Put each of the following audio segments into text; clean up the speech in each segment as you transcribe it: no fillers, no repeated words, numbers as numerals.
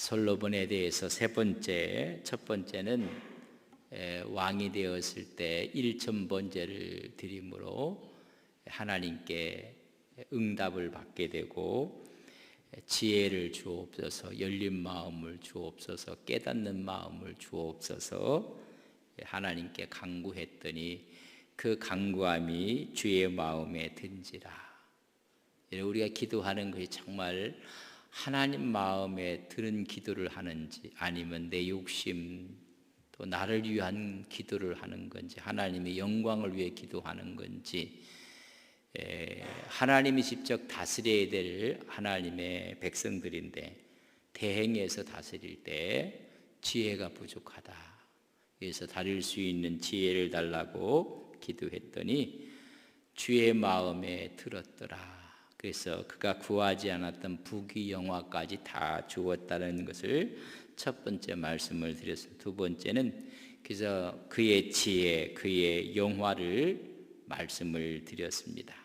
솔로몬에 대해서 첫 번째는 왕이 되었을 때 일천번제를 드림으로 하나님께 응답을 받게 되고, 지혜를 주옵소서, 열린 마음을 주옵소서, 깨닫는 마음을 주옵소서 하나님께 간구했더니 그 간구함이 주의 마음에 든지라. 우리가 기도하는 것이 정말 하나님 마음에 드는 기도를 하는지, 아니면 내 욕심 또 나를 위한 기도를 하는 건지, 하나님의 영광을 위해 기도하는 건지, 하나님이 직접 다스려야 될 하나님의 백성들인데 대행해서 다스릴 때 지혜가 부족하다. 그래서 다릴 수 있는 지혜를 달라고 기도했더니 주의 마음에 들었더라. 그래서 그가 구하지 않았던 부귀영화까지 다 주었다는 것을 첫 번째 말씀을 드렸습니다. 두 번째는 그래서 그의 지혜, 그의 영화를 말씀을 드렸습니다.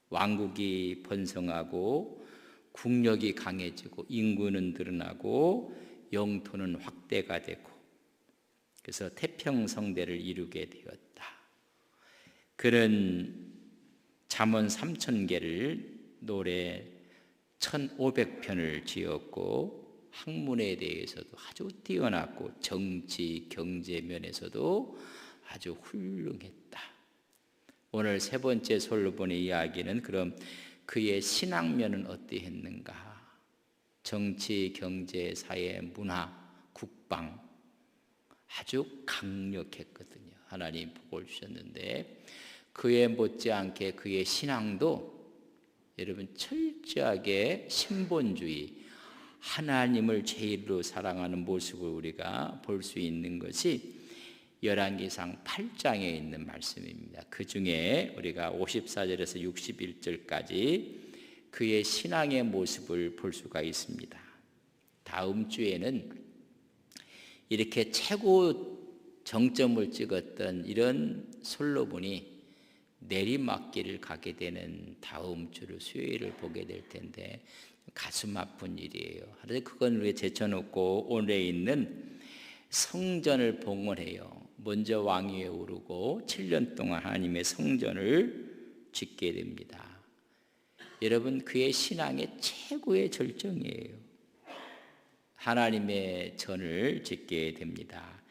왕국이 번성하고 국력이 강해지고 인구는 늘어나고 영토는 확대가 되고, 그래서 태평성대를 이루게 되었다. 그는 잠언 3000개를 노래 1500편을 지었고, 학문에 대해서도 아주 뛰어났고 정치, 경제 면에서도 아주 훌륭했다. 오늘 세 번째 솔로몬의 이야기는 그럼 그의 신앙면은 어떠했는가? 정치, 경제, 사회, 문화, 국방 아주 강력했거든요. 하나님 복을 주셨는데 그에 못지않게 그의 신앙도 여러분 철저하게 신본주의, 하나님을 제일로 사랑하는 모습을 우리가 볼 수 있는 것이 열왕기상 8장에 있는 말씀입니다. 그 중에 우리가 54절에서 61절까지 그의 신앙의 모습을 볼 수가 있습니다. 다음 주에는 이렇게 최고 정점을 찍었던 이런 솔로몬이 내리막길을 가게 되는 다음 주를 수요일을 보게 될 텐데 가슴 아픈 일이에요. 그래서 그건 우리가 제쳐놓고 오늘에 있는 성전을 봉헌해요. 먼저 왕위에 오르고 7년 동안 하나님의 성전을 짓게 됩니다. 여러분, 그의 신앙의 최고의 절정이에요. 하나님의 전을 짓게 됩니다.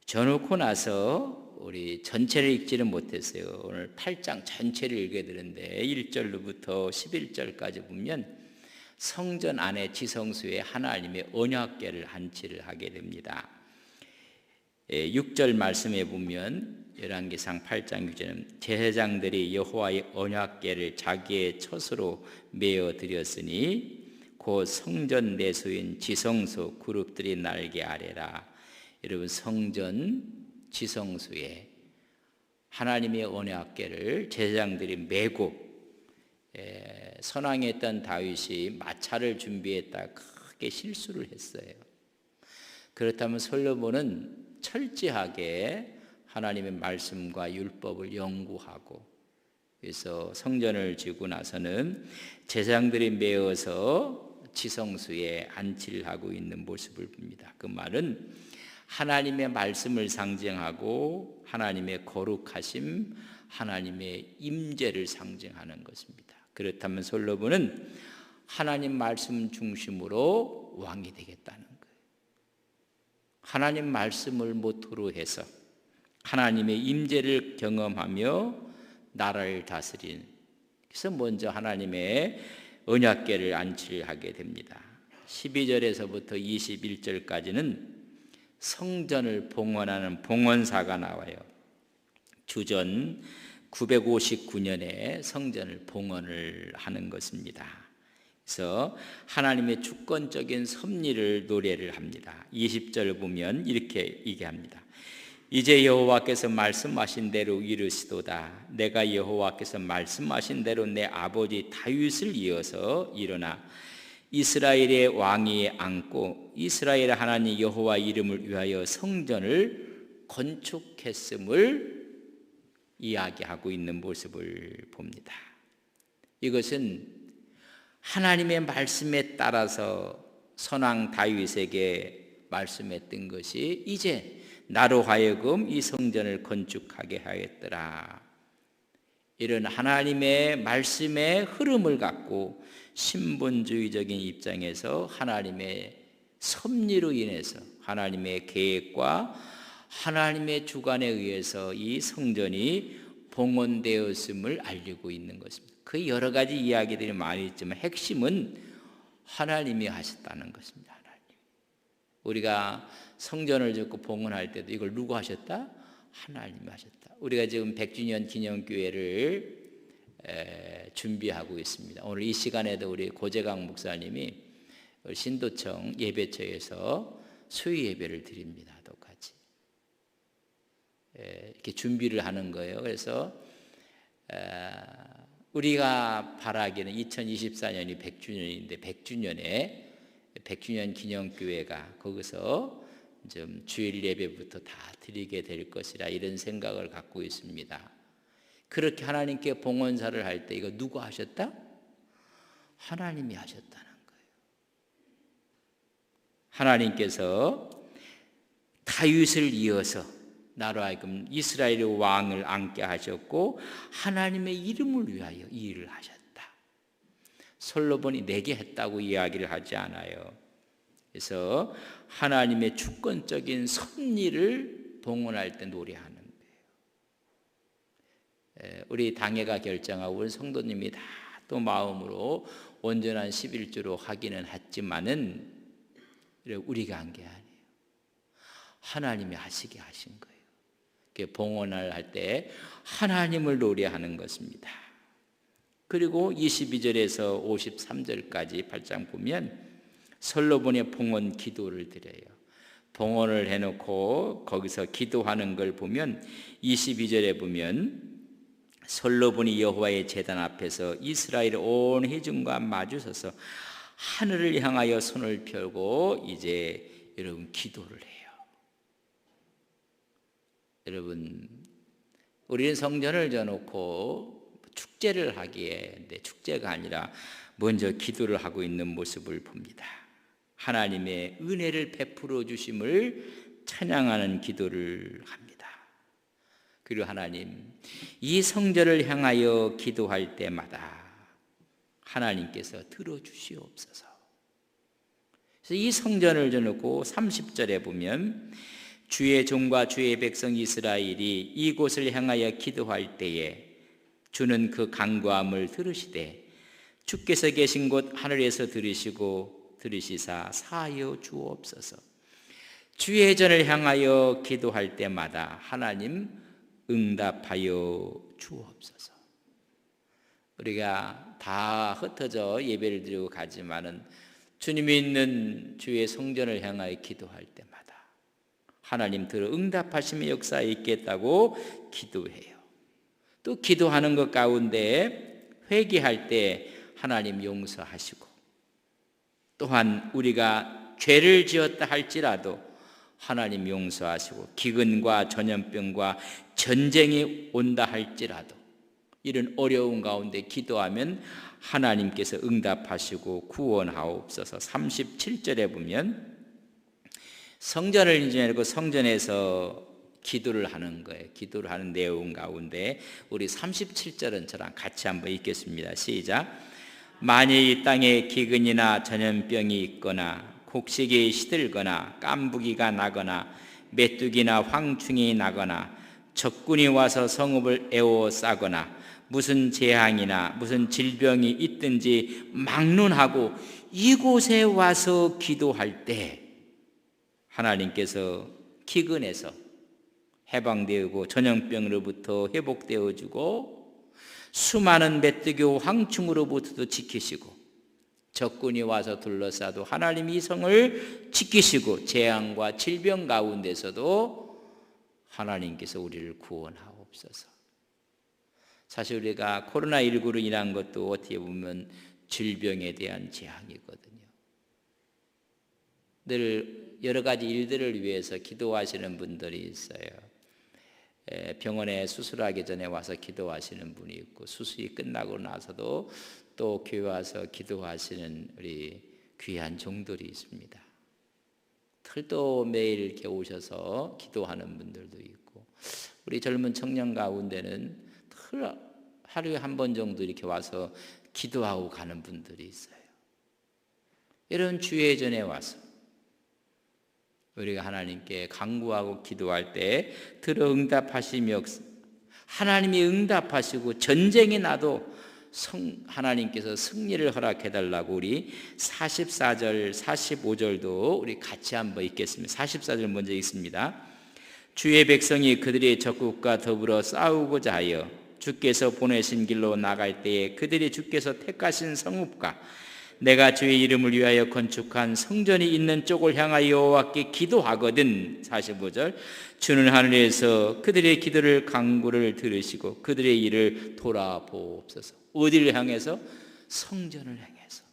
져놓고 나서 우리 전체를 읽지는 못했어요. 오늘 8장 전체를 읽게 되는데 1절로부터 11절까지 보면 성전 안에 지성소에 하나님의 언약궤를 안치를 하게 됩니다. 6절 말씀에 보면 열왕기상 8장 6절은 제사장들이 여호와의 언약궤를 자기의 처소로 메어 드렸으니 곧 성전 내소인 지성소 그룹들이 날개 아래라. 여러분, 성전 지성소에 하나님의 언약궤를 제사장들이 메고 선왕했던 다윗이 마차를 준비했다 크게 실수를 했어요. 그렇다면 솔로몬은 철저하게 하나님의 말씀과 율법을 연구하고, 그래서 성전을 지고 나서는 제사장들이 메어서 지성소에 안치를 하고 있는 모습을 봅니다. 그 말은 하나님의 말씀을 상징하고 하나님의 거룩하심, 하나님의 임재를 상징하는 것입니다. 그렇다면 솔로몬은 하나님 말씀 중심으로 왕이 되겠다는 거예요. 하나님 말씀을 모토로 해서 하나님의 임재를 경험하며 나라를 다스린, 그래서 먼저 하나님의 언약궤를 안치하게 됩니다. 12절에서부터 21절까지는 성전을 봉헌하는 봉헌사가 나와요. 주전 959년에 성전을 봉헌을 하는 것입니다. 그래서 하나님의 주권적인 섭리를 노래를 합니다. 20절 보면 이렇게 얘기합니다. 이제 여호와께서 말씀하신 대로 이르시도다. 내가 여호와께서 말씀하신 대로 내 아버지 다윗을 이어서 일어나 이스라엘의 왕위에 앉고 이스라엘 하나님 여호와 이름을 위하여 성전을 건축했음을 이야기하고 있는 모습을 봅니다. 이것은 하나님의 말씀에 따라서 선왕 다윗에게 말씀했던 것이 이제 나로 하여금 이 성전을 건축하게 하였더라. 이런 하나님의 말씀의 흐름을 갖고 신본주의적인 입장에서 하나님의 섭리로 인해서 하나님의 계획과 하나님의 주관에 의해서 이 성전이 봉헌되었음을 알리고 있는 것입니다. 그 여러 가지 이야기들이 많이 있지만 핵심은 하나님이 하셨다는 것입니다. 하나님. 우리가 성전을 짓고 봉헌할 때도 이걸 누구 하셨다? 하나님이 하셨다. 우리가 지금 100주년 기념교회를 준비하고 있습니다. 오늘 이 시간에도 우리 고재강 목사님이 신도청 예배처에서 수요 예배를 드립니다. 똑같이 이렇게 준비를 하는 거예요. 그래서 우리가 바라기는 2024년이 100주년인데 100주년 기념교회가 거기서 좀 주일 예배부터 다 드리게 될 것이라 이런 생각을 갖고 있습니다. 그렇게 하나님께 봉헌사를 할 때 이거 누구 하셨다? 하나님이 하셨다는 거예요. 하나님께서 다윗을 이어서 나로 하여금 이스라엘의 왕을 앉게 하셨고 하나님의 이름을 위하여 이 일을 하셨다. 솔로몬이 내게 했다고 이야기를 하지 않아요. 그래서 하나님의 주권적인 섭리를 봉헌할 때 노래하는 거예요. 우리 당회가 결정하고 우리 성도님이 다 또 마음으로 온전한 11조로 하기는 했지만은 우리가 한 게 아니에요. 하나님이 하시게 하신 거예요. 봉헌을 할 때 하나님을 노래하는 것입니다. 그리고 22절에서 53절까지 8장 보면 솔로몬의 봉헌 기도를 드려요. 봉헌을 해놓고 거기서 기도하는 걸 보면 22절에 보면 솔로몬이 여호와의 제단 앞에서 이스라엘 온 회중과 마주서서 하늘을 향하여 손을 펴고 이제 여러분 기도를 해요. 여러분 우리는 성전을 져놓고 축제를 하기에 근데 축제가 아니라 먼저 기도를 하고 있는 모습을 봅니다. 하나님의 은혜를 베풀어 주심을 찬양하는 기도를 합니다. 그리고 하나님 이 성전을 향하여 기도할 때마다 하나님께서 들어주시옵소서. 그래서 이 성전을 져놓고 30절에 보면 주의 종과 주의 백성 이스라엘이 이곳을 향하여 기도할 때에 주는 그 간구함을 들으시되 주께서 계신 곳 하늘에서 들으시사 사하여 주옵소서. 주의 전을 향하여 기도할 때마다 하나님 응답하여 주옵소서. 우리가 다 흩어져 예배를 드리고 가지만은 주님이 있는 주의 성전을 향하여 기도할 때마다 하나님 들어 응답하심의 역사에 있겠다고 기도해요. 또 기도하는 것 가운데 회개할 때 하나님 용서하시고 또한 우리가 죄를 지었다 할지라도 하나님 용서하시고 기근과 전염병과 전쟁이 온다 할지라도 이런 어려운 가운데 기도하면 하나님께서 응답하시고 구원하옵소서. 37절에 보면 성전을 인정하고 성전에서 기도를 하는 거예요. 기도를 하는 내용 가운데 우리 37절은 저랑 같이 한번 읽겠습니다. 시작. 만일 이 땅에 기근이나 전염병이 있거나 곡식이 시들거나 깐부기가 나거나 메뚜기나 황충이 나거나 적군이 와서 성읍을 에워싸거나 무슨 재앙이나 무슨 질병이 있든지 막론하고 이곳에 와서 기도할 때 하나님께서 기근에서 해방되고 전염병으로부터 회복되어주고 수많은 메뚜기와 황충으로부터도 지키시고 적군이 와서 둘러싸도 하나님이 이 성을 지키시고 재앙과 질병 가운데서도 하나님께서 우리를 구원하옵소서. 사실 우리가 코로나19로 인한 것도 어떻게 보면 질병에 대한 재앙이거든요. 늘 여러 가지 일들을 위해서 기도하시는 분들이 있어요. 병원에 수술하기 전에 와서 기도하시는 분이 있고 수술이 끝나고 나서도 또 교회 와서 기도하시는 우리 귀한 종들이 있습니다. 틀도 매일 이렇게 오셔서 기도하는 분들도 있고, 우리 젊은 청년 가운데는 하루에 한 번 정도 이렇게 와서 기도하고 가는 분들이 있어요. 이런 주의 전에 와서 우리가 하나님께 간구하고 기도할 때 들어 응답하시며, 하나님이 응답하시고 전쟁이 나도 하나님께서 승리를 허락해달라고 우리 44절 45절도 우리 같이 한번 읽겠습니다. 44절 먼저 읽습니다. 주의 백성이 그들의 적국과 더불어 싸우고자 하여 주께서 보내신 길로 나갈 때에 그들이 주께서 택하신 성읍과 내가 주의 이름을 위하여 건축한 성전이 있는 쪽을 향하여 여호와께 기도하거든. 45절 주는 하늘에서 그들의 기도를 간구를 들으시고 그들의 일을 돌아보옵소서. 어디를 향해서? 성전을 향해서.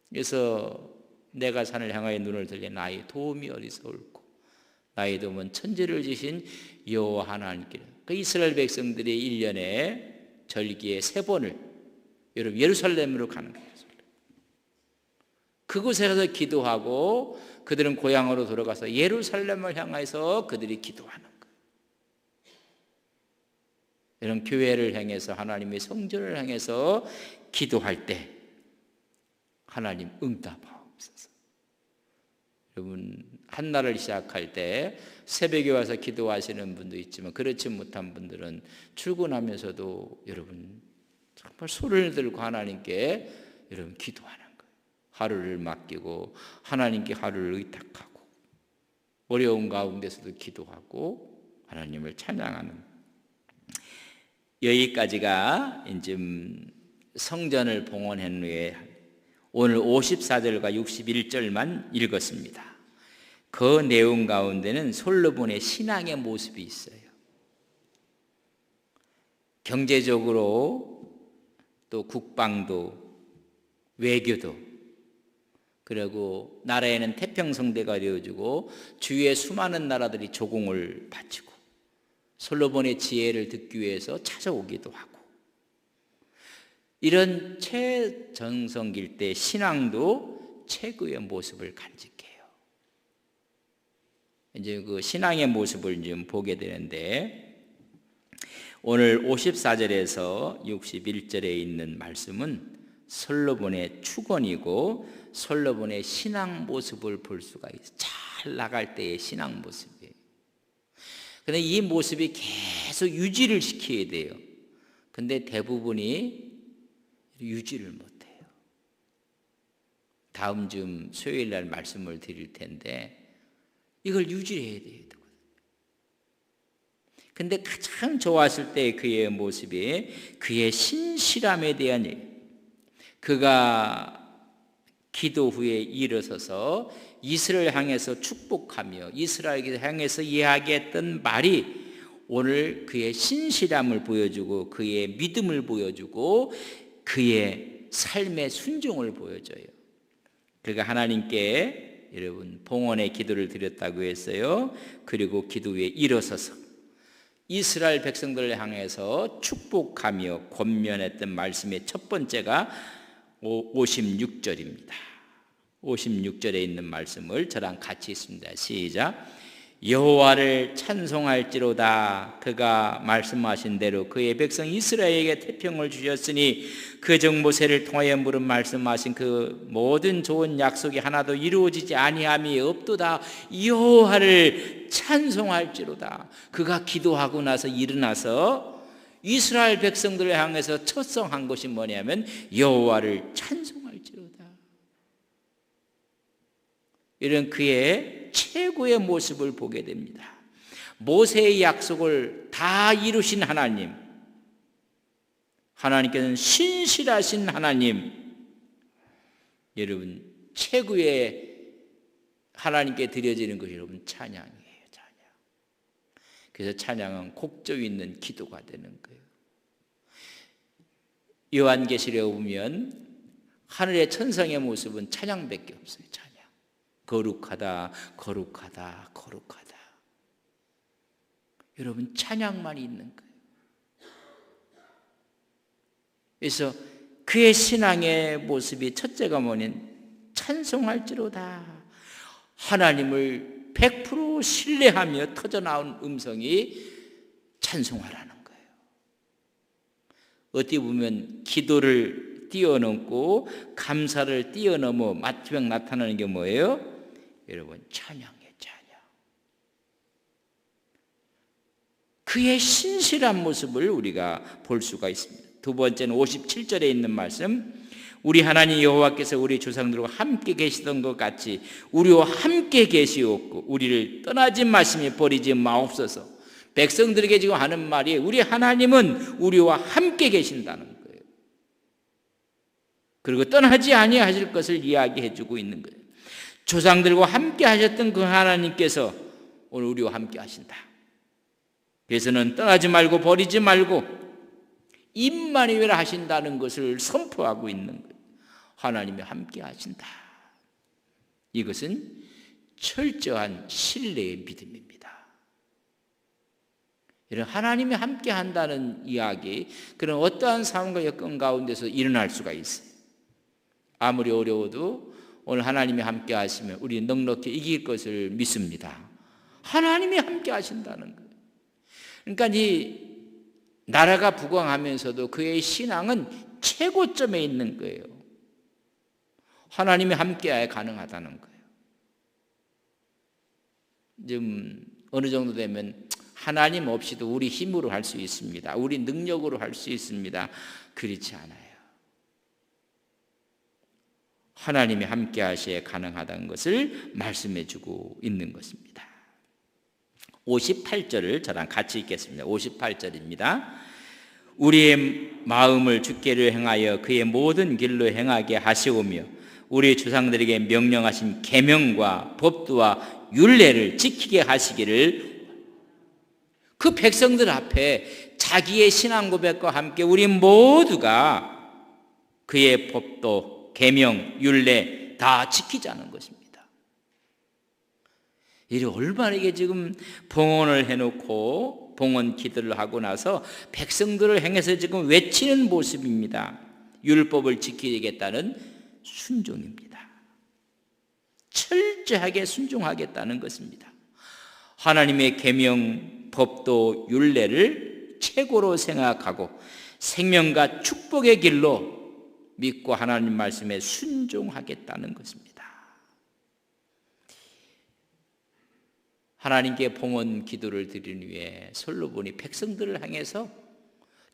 그래서 내가 산을 향하여 눈을 들려 나의 도움이 어디서 올고 나의 도움은 천지를 지신 여호와 하나님께. 그 이스라엘 백성들이 1년에 절기에 3번을 여러분 예루살렘으로 가는 거예요. 그곳에 가서 기도하고 그들은 고향으로 돌아가서 예루살렘을 향해서 그들이 기도하는 거예요. 이런 교회를 향해서 하나님의 성전을 향해서 기도할 때 하나님 응답하옵소서. 여러분 한날을 시작할 때 새벽에 와서 기도하시는 분도 있지만 그렇지 못한 분들은 출근하면서도 여러분 정말 소리를 들고 하나님께 여러분 기도하는 거예요. 하루를 맡기고 하나님께 하루를 의탁하고 어려운 가운데서도 기도하고 하나님을 찬양하는, 여기까지가 이제 성전을 봉헌한 후에 오늘 54절과 61절만 읽었습니다. 그 내용 가운데는 솔로몬의 신앙의 모습이 있어요. 경제적으로 또 국방도 외교도, 그리고 나라에는 태평성대가 되어주고 주위의 수많은 나라들이 조공을 바치고 솔로몬의 지혜를 듣기 위해서 찾아오기도 하고, 이런 최정성기일 때 신앙도 최고의 모습을 간직해요. 이제 그 신앙의 모습을 좀 보게 되는데 오늘 54절에서 61절에 있는 말씀은 솔로몬의 축원이고 솔로몬의 신앙 모습을 볼 수가 있어요. 잘 나갈 때의 신앙 모습이에요. 그런데 이 모습이 계속 유지를 시켜야 돼요. 근데 대부분이 유지를 못해요. 다음 주 수요일 날 말씀을 드릴 텐데 이걸 유지해야 돼요. 근데 가장 좋았을 때 그의 모습이 그의 신실함에 대한 일, 그가 기도 후에 일어서서 이스라엘 향해서 축복하며 이스라엘을 향해서 이야기했던 말이 오늘 그의 신실함을 보여주고 그의 믿음을 보여주고 그의 삶의 순종을 보여줘요. 그가 하나님께 여러분 봉헌의 기도를 드렸다고 했어요. 그리고 기도 후에 일어서서 이스라엘 백성들을 향해서 축복하며 권면했던 말씀의 첫 번째가 56절입니다. 56절에 있는 말씀을 저랑 같이 읽습니다. 시작. 여호와를 찬송할지로다. 그가 말씀하신 대로 그의 백성 이스라엘에게 태평을 주셨으니 그 종 모세를 통하여 물은 말씀하신 그 모든 좋은 약속이 하나도 이루어지지 아니함이 없도다. 여호와를 찬송할지로다. 그가 기도하고 나서 일어나서 이스라엘 백성들을 향해서 첫성한 것이 뭐냐면 여호와를 찬송할지로다. 이런 그의 최고의 모습을 보게 됩니다. 모세의 약속을 다 이루신 하나님, 하나님께서는 신실하신 하나님, 여러분 최고의 하나님께 드려지는 것이 여러분 찬양이에요. 찬양. 그래서 찬양은 곡조 있는 기도가 되는 거예요. 요한계시록에 보면 하늘의 천상의 모습은 찬양밖에 없어요. 찬양. 거룩하다, 거룩하다, 거룩하다. 여러분 찬양만 있는 거예요. 그래서 그의 신앙의 모습이 첫째가 뭐냐면 찬송할지로다. 하나님을 100% 신뢰하며 터져나온 음성이 찬송하라는 거예요. 어떻게 보면 기도를 뛰어넘고 감사를 뛰어넘어 마지막 나타나는 게 뭐예요? 여러분, 찬양이에요. 찬양. 그의 신실한 모습을 우리가 볼 수가 있습니다. 두 번째는 57절에 있는 말씀, 우리 하나님 여호와께서 우리 조상들과 함께 계시던 것 같이 우리와 함께 계시옵고 우리를 떠나지 마시며 버리지 마옵소서. 백성들에게 지금 하는 말이 우리 하나님은 우리와 함께 계신다는 거예요. 그리고 떠나지 아니하실 것을 이야기해 주고 있는 거예요. 조상들과 함께 하셨던 그 하나님께서 오늘 우리와 함께 하신다. 그래서는 떠나지 말고 버리지 말고 임마누엘 하신다는 것을 선포하고 있는 거예요. 하나님이 함께 하신다. 이것은 철저한 신뢰의 믿음입니다. 이런 하나님이 함께 한다는 이야기, 그런 어떠한 상황과 여건 가운데서 일어날 수가 있어요. 아무리 어려워도 오늘 하나님이 함께 하시면 우리 넉넉히 이길 것을 믿습니다. 하나님이 함께 하신다는 거예요. 그러니까 이 나라가 부강하면서도 그의 신앙은 최고점에 있는 거예요. 하나님이 함께해야 가능하다는 거예요. 좀 어느 정도 되면 하나님 없이도 우리 힘으로 할 수 있습니다. 우리 능력으로 할 수 있습니다. 그렇지 않아요. 하나님이 함께 하셔야 가능하다는 것을 말씀해 주고 있는 것입니다. 58절을 저랑 같이 읽겠습니다. 58절입니다. 우리의 마음을 주께로 행하여 그의 모든 길로 행하게 하시오며 우리 조상들에게 명령하신 계명과 법도와 율례를 지키게 하시기를. 그 백성들 앞에 자기의 신앙 고백과 함께 우리 모두가 그의 법도, 계명, 율례 다 지키자는 것입니다. 이 얼마나 이게 지금 봉헌을 해놓고 봉헌 기도를 하고 나서 백성들을 향해서 지금 외치는 모습입니다. 율법을 지키겠다는 순종입니다. 철저하게 순종하겠다는 것입니다. 하나님의 계명, 법도, 율례를 최고로 생각하고 생명과 축복의 길로 믿고 하나님 말씀에 순종하겠다는 것입니다. 하나님께 봉헌 기도를 드리기 위해 솔로몬이 백성들을 향해서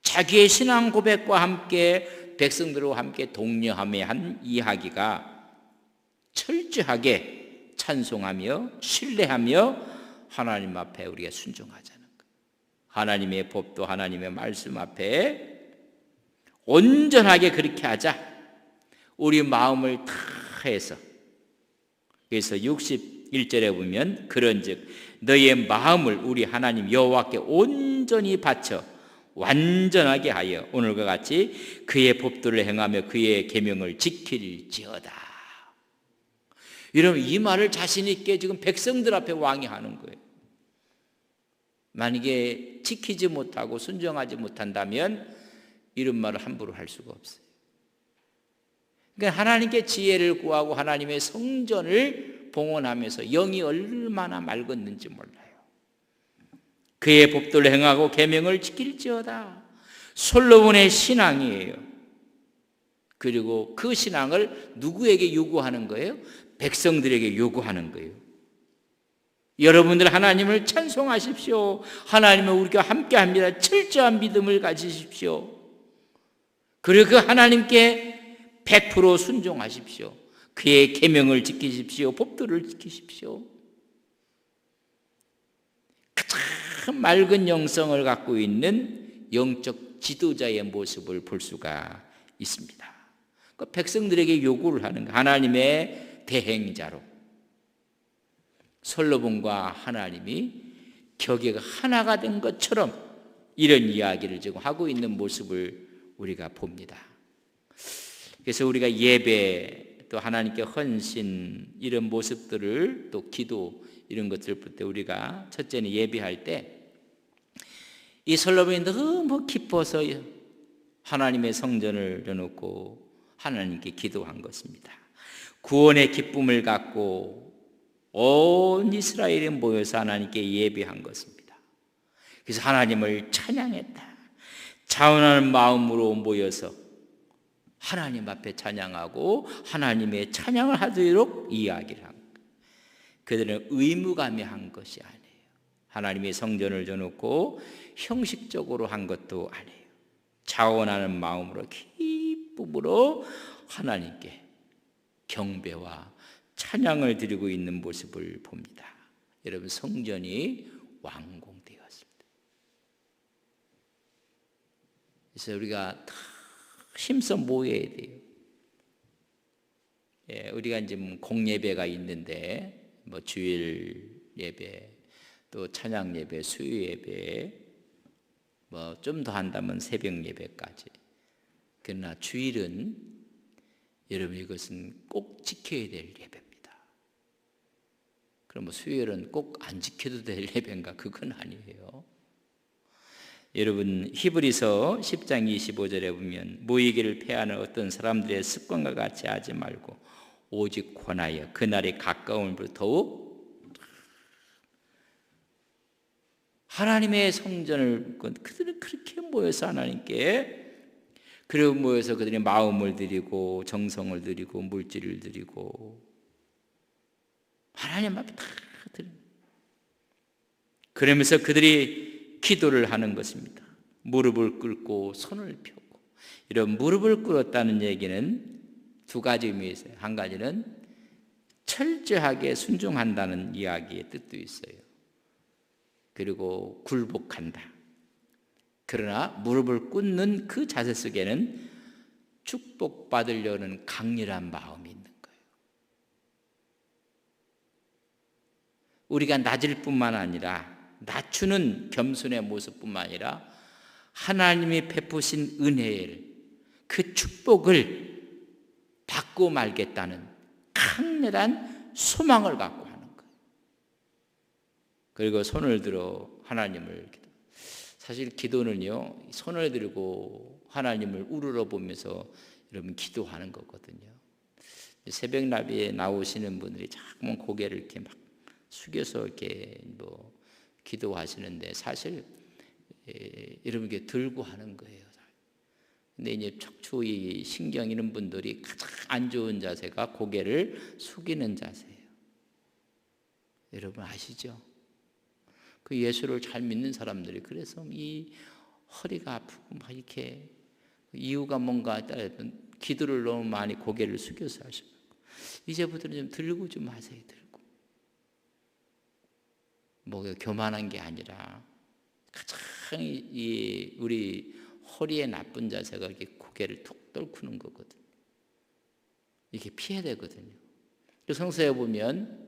자기의 신앙 고백과 함께 백성들과 함께 독려하며 한 이야기가 철저하게 찬송하며 신뢰하며 하나님 앞에 우리가 순종하자는 것. 하나님의 법도 하나님의 말씀 앞에 온전하게 그렇게 하자. 우리 마음을 다해서. 그래서 61절에 보면 그런즉 너의 마음을 우리 하나님 여호와께 온전히 바쳐 완전하게 하여 오늘과 같이 그의 법도를 행하며 그의 계명을 지킬지어다. 여러분, 이 말을 자신 있게 지금 백성들 앞에 왕이 하는 거예요. 만약에 지키지 못하고 순종하지 못한다면 이런 말을 함부로 할 수가 없어요. 그러니까 하나님께 지혜를 구하고 하나님의 성전을 봉헌하면서 영이 얼마나 맑았는지 몰라요. 그의 법도를 행하고 계명을 지킬지어다. 솔로몬의 신앙이에요. 그리고 그 신앙을 누구에게 요구하는 거예요? 백성들에게 요구하는 거예요. 여러분들 하나님을 찬송하십시오. 하나님은 우리가 함께합니다. 철저한 믿음을 가지십시오. 그리고 그 하나님께 100% 순종하십시오. 그의 계명을 지키십시오. 법도를 지키십시오. 가장 맑은 영성을 갖고 있는 영적 지도자의 모습을 볼 수가 있습니다. 그 백성들에게 요구를 하는 거예요. 하나님의 대행자로 솔로몬과 하나님이 격의가 하나가 된 것처럼 이런 이야기를 지금 하고 있는 모습을 우리가 봅니다. 그래서 우리가 예배 또 하나님께 헌신 이런 모습들을 또 기도 이런 것들을 볼 때 우리가 첫째는 예배할 때 이 솔로몬이 너무 기뻐서 하나님의 성전을 여놓고 하나님께 기도한 것입니다. 구원의 기쁨을 갖고 온 이스라엘이 모여서 하나님께 예배한 것입니다. 그래서 하나님을 찬양했다. 자원하는 마음으로 모여서 하나님 앞에 찬양하고 하나님의 찬양을 하도록 이야기를 한 거예요. 그들은 의무감에 한 것이 아니에요. 하나님의 성전을 줘놓고 형식적으로 한 것도 아니에요. 자원하는 마음으로 기쁨으로 하나님께 경배와 찬양을 드리고 있는 모습을 봅니다. 여러분, 성전이 완공되었습니다. 그래서 우리가 다 힘써 모여야 돼요. 우리가 이제 공예배가 있는데 주일 예배, 또 찬양 예배, 수요 예배, 좀 더 한다면 새벽 예배까지. 그러나 주일은 여러분 이것은 꼭 지켜야 될 예배입니다. 그럼 수요일은 꼭 안 지켜도 될 예배인가? 그건 아니에요. 여러분, 히브리서 10장 25절에 보면 모이기를 패하는 어떤 사람들의 습관과 같이 하지 말고 오직 권하여 그날이 가까움을 더욱 하나님의 성전을 그들은 그렇게 모여서 하나님께 그리고 모여서 그들이 마음을 드리고 정성을 드리고 물질을 드리고 하나님 앞에 다 드립니다. 그러면서 그들이 기도를 하는 것입니다. 무릎을 꿇고 손을 펴고. 이런 무릎을 꿇었다는 얘기는 두 가지 의미가 있어요. 한 가지는 철저하게 순종한다는 이야기의 뜻도 있어요. 그리고 굴복한다. 그러나 무릎을 꿇는 그 자세 속에는 축복받으려는 강렬한 마음이 있는 거예요. 우리가 낮을 뿐만 아니라 낮추는 겸손의 모습뿐만 아니라 하나님이 베푸신 은혜를, 그 축복을 받고 말겠다는 강렬한 소망을 갖고 하는 거예요. 그리고 손을 들어 하나님을 기도. 사실 기도는요, 손을 들고 하나님을 우러러 보면서 여러분 기도하는 거거든요. 새벽 나비에 나오시는 분들이 자꾸만 고개를 이렇게 막 숙여서 이렇게 기도하시는데 사실 여러분 이게 들고 하는 거예요. 근데 이제 척추 이 신경 있는 분들이 가장 안 좋은 자세가 고개를 숙이는 자세예요. 여러분 아시죠? 그 예수를 잘 믿는 사람들이 그래서 이 허리가 아프고 막 이렇게 이유가 뭔가 따라 기도를 너무 많이 고개를 숙여서 하시고 이제부터는 좀 들고 좀 하세요. 들고 교만한 게 아니라 가장 우리 허리에 나쁜 자세가 이렇게 고개를 툭 떨구는 거거든요. 이렇게 피해야 되거든요. 성서에 보면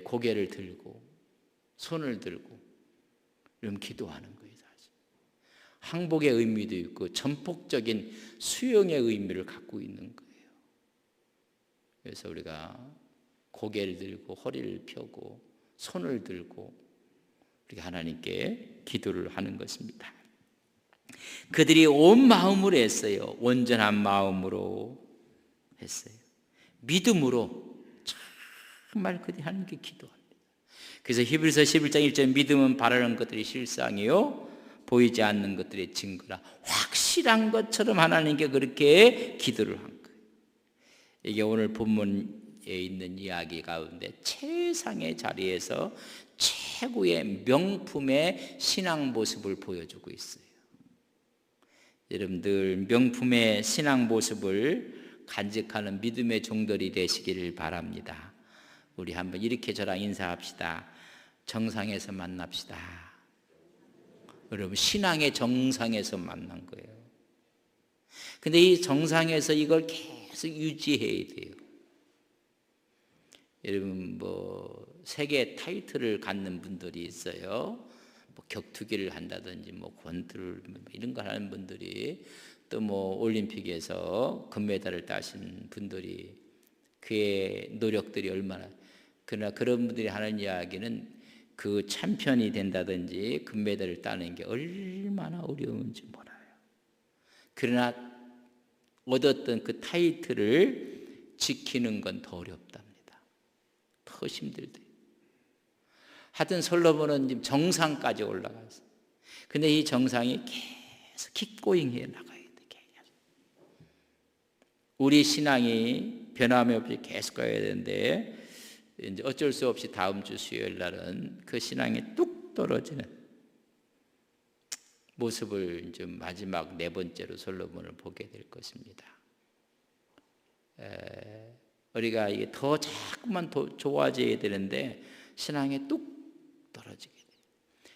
고개를 들고 손을 들고 이런 기도하는 거예요. 사실. 항복의 의미도 있고 전폭적인 수용의 의미를 갖고 있는 거예요. 그래서 우리가 고개를 들고 허리를 펴고 손을 들고 우리가 하나님께 기도를 하는 것입니다. 그들이 온 마음으로 했어요. 온전한 마음으로 했어요. 믿음으로 정말 그들이 하나님께 기도합니다. 그래서 히브리서 11장 1절 믿음은 바라는 것들이 실상이요 보이지 않는 것들의 증거라. 확실한 것처럼 하나님께 그렇게 기도를 한 거예요. 이게 오늘 본문에 있는 이야기 가운데 최상의 자리에서 최고의 명품의 신앙 모습을 보여주고 있어요. 여러분들 명품의 신앙 모습을 간직하는 믿음의 종들이 되시기를 바랍니다. 우리 한번 이렇게 저랑 인사합시다. 정상에서 만납시다. 여러분 신앙의 정상에서 만난 거예요. 근데 이 정상에서 이걸 계속 유지해야 돼요. 여러분 세계 타이틀을 갖는 분들이 있어요. 격투기를 한다든지 권투를 이런 걸 하는 분들이 또 올림픽에서 금메달을 따신 분들이 그의 노력들이 얼마나 그러나 그런 분들이 하는 이야기는 그 챔피언이 된다든지 금메달을 따는 게 얼마나 어려운지 몰라요. 그러나 얻었던 그 타이틀을 지키는 건 더 어렵답니다. 더 힘들대요. 하여튼 솔로몬은 지금 정상까지 올라갔어요. 근데 이 정상이 계속 킵고잉해 나가야 돼. 계속. 우리 신앙이 변함이 없이 계속 가야 되는데 이제 어쩔 수 없이 다음 주 수요일 날은 그 신앙이 뚝 떨어지는 모습을 이제 마지막 네 번째로 솔로몬을 보게 될 것입니다. 우리가 이게 더 자꾸만 더 좋아져야 되는데 신앙이 뚝 떨어지게 돼요.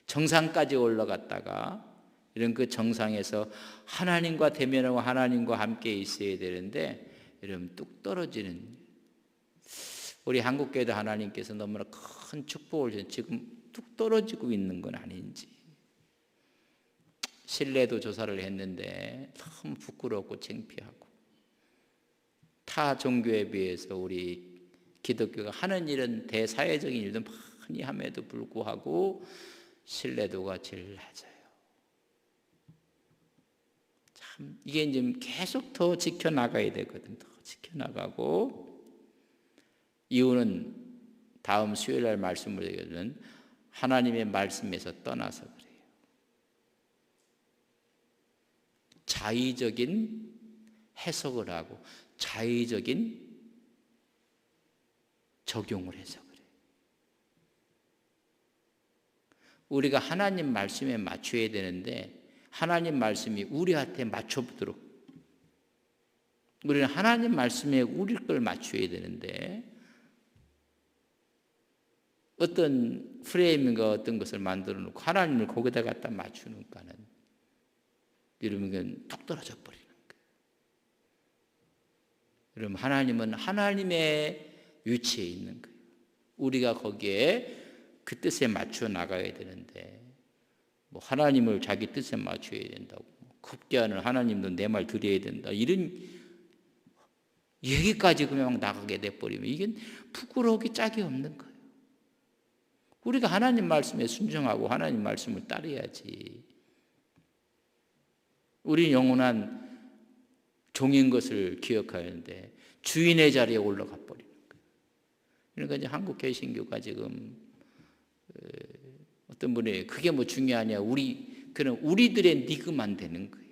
정상까지 올라갔다가 이런 그 정상에서 하나님과 대면하고 하나님과 함께 있어야 되는데 이러면 뚝 떨어지는, 우리 한국교회도 하나님께서 너무나 큰 축복을 주신 지금 뚝 떨어지고 있는 건 아닌지, 신뢰도 조사를 했는데 너무 부끄럽고 창피하고 타 종교에 비해서 우리 기독교가 하는 일은 대사회적인 일도 많이 함에도 불구하고 신뢰도가 제일 낮아요. 참 이게 이제 계속 더 지켜나가야 되거든. 더 지켜나가고, 이유는 다음 수요일 날 말씀을 드리는 하나님의 말씀에서 떠나서 그래요. 자의적인 해석을 하고 자의적인 적용을 해서 그래요. 우리가 하나님 말씀에 맞춰야 되는데 하나님 말씀이 우리한테 맞춰보도록, 우리는 하나님 말씀에 우리 걸 맞춰야 되는데 어떤 프레임인가 어떤 것을 만들어 놓고 하나님을 거기다 갖다 맞추니까는 이러면 뚝 떨어져 버리는 거예요. 여러분, 하나님은 하나님의 위치에 있는 거예요. 우리가 거기에 그 뜻에 맞춰 나가야 되는데 뭐 하나님을 자기 뜻에 맞춰야 된다고, 급기야는 하나님도 내 말 들어야 된다, 이런 얘기까지 그냥 나가게 돼버리면 이게 부끄러우기 짝이 없는 거예요. 우리가 하나님 말씀에 순종하고 하나님 말씀을 따라야지. 우리 영원한 종인 것을 기억하는데 주인의 자리에 올라가 버리는 거예요. 그러니까 이제 한국 개신교가 지금 어떤 분이 그게 뭐 중요하냐, 그런 우리들의 니그만 되는 거예요.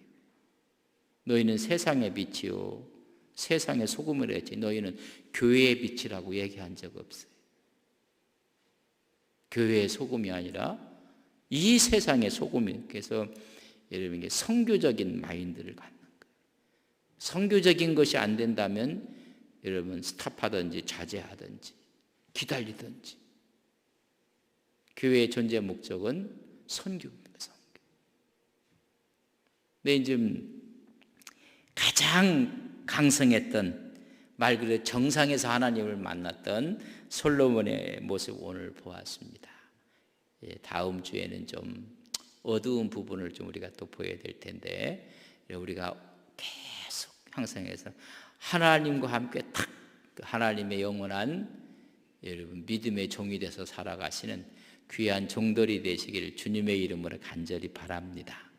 너희는 세상의 빛이요 세상의 소금을 했지 너희는 교회의 빛이라고 얘기한 적 없어요. 교회의 소금이 아니라 이 세상의 소금이. 그래서 여러분, 이게 선교적인 마인드를 갖는 거예요. 선교적인 것이 안 된다면 여러분 스탑하든지 자제하든지 기다리든지. 교회의 존재 목적은 선교입니다. 선교. 근데 이제 가장 강성했던, 말 그대로 정상에서 하나님을 만났던 솔로몬의 모습 오늘 보았습니다. 다음 주에는 좀 어두운 부분을 좀 우리가 또 보여야 될 텐데, 우리가 계속 향상해서 하나님과 함께 탁 하나님의 영원한 여러분 믿음의 종이 돼서 살아가시는 귀한 종들이 되시기를 주님의 이름으로 간절히 바랍니다.